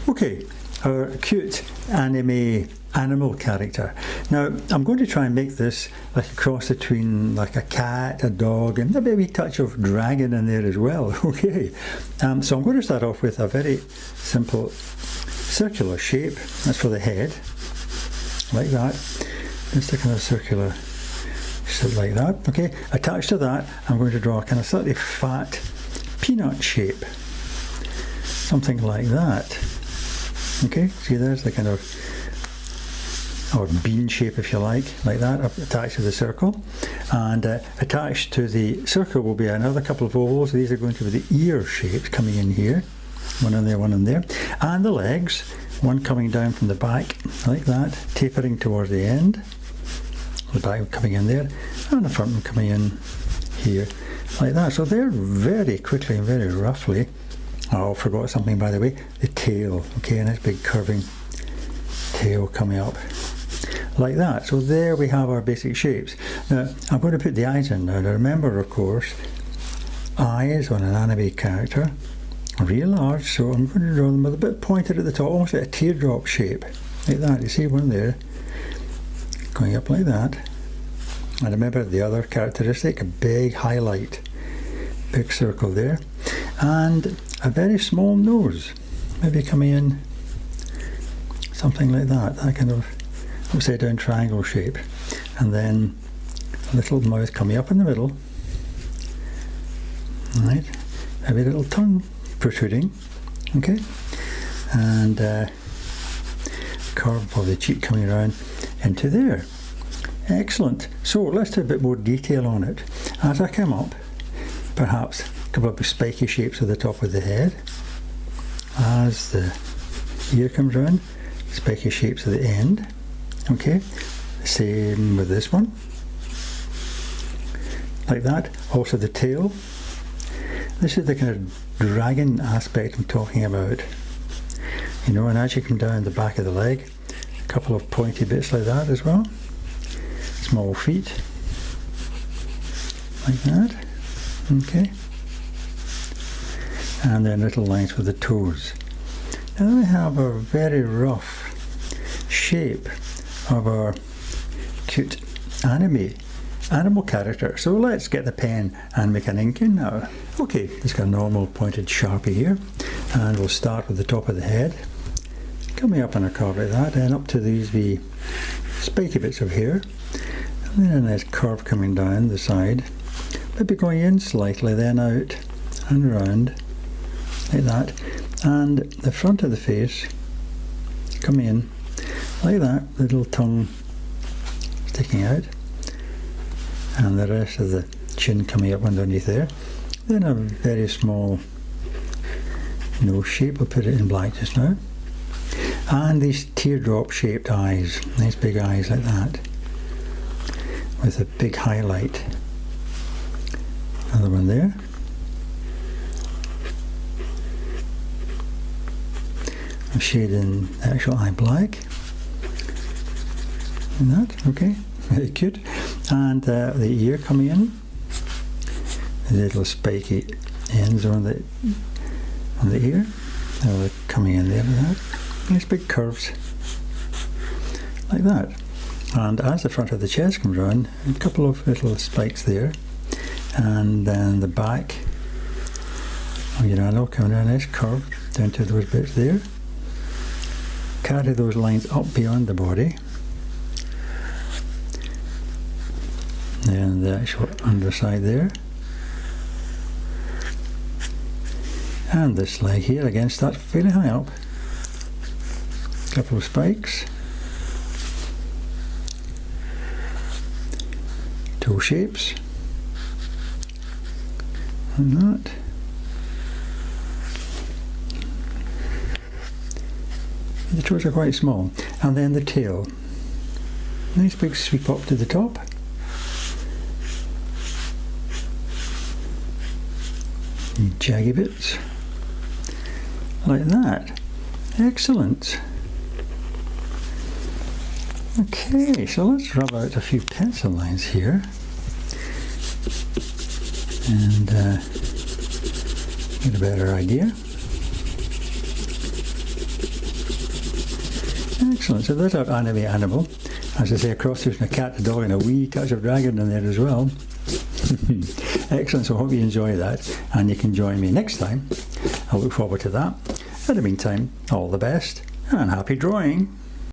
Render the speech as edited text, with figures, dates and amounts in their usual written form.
Okay, our cute anime animal character. Now, I'm going to try and make this like a cross between like a cat, a dog, and maybe a wee touch of dragon in there as well. Okay, so I'm going to start off with a very simple circular shape. That's for the head, like that. Just a kind of circular shape like that. Okay, attached to that, I'm going to draw a kind of slightly fat peanut shape, something like that. Okay, see there's the kind of, or bean shape if you like that, up attached to the circle. And attached to the circle will be another couple of ovals. These are going to be the ear shapes coming in here. One in there, one in there. And the legs, one coming down from the back, like that, tapering towards the end. The back coming in there, and the front one coming in here, like that. So they're very quickly and very roughly. Oh, forgot something by the way, the tail, okay, and it's big curving tail coming up like that. So there we have our basic shapes. Now I'm going to put the eyes in now. Now remember, of course, eyes on an anime character are real large, so I'm going to draw them with a bit pointed at the top, almost like a teardrop shape, like that. You see one there going up like that. And remember the other characteristic, a big highlight, big circle there, and a very small nose, maybe coming in something like that, that kind of upside down triangle shape, and then a little mouth coming up in the middle, right, maybe a little tongue protruding, okay, and curve of the cheek coming around into there. Excellent. So let's do a bit more detail on it. As I come up, perhaps a couple of spiky shapes at the top of the head. As the ear comes round, spiky shapes at the end. Okay, same with this one. Like that. Also the tail. This is the kind of dragon aspect I'm talking about. You know, and as you come down the back of the leg, a couple of pointy bits like that as well. Small feet, like that, okay, and then little lines with the toes. And then we have a very rough shape of our cute animal character. So let's get the pen and make an ink in now. Okay, just got a normal pointed Sharpie here, and we'll start with the top of the head, coming up in a curve like that, and up to these wee spiky bits of hair. And then a nice curve coming down the side, maybe going in slightly, then out and around, like that. And the front of the face coming in like that, little tongue sticking out, and the rest of the chin coming up underneath there. Then a very small nose shape, we'll put it in black just now. And these teardrop shaped eyes, nice big eyes like that, with a big highlight. Another one there. A shade in the actual eye black. And that, okay, very cute. And the ear coming in. The little spiky ends on the ear. They're coming in there with that. Nice big curves, like that. And as the front of the chest comes round, a couple of little spikes there, and then the back, coming down a nice curve down to those bits there. Carry those lines up beyond the body. Then the actual underside there. And this leg here again starts fairly high up. A couple of spikes. Toe shapes. And that. The toes are quite small. And then the tail. Nice big sweep up to the top. Jaggy bits. Like that. Excellent. Okay, so let's rub out a few pencil lines here and get a better idea. Excellent. So there's our anime animal. As I say, a cross between a cat, a dog, and a wee touch of dragon in there as well. Excellent. So I hope you enjoy that, and you can join me next time. I look forward to that. In the meantime, all the best and happy drawing.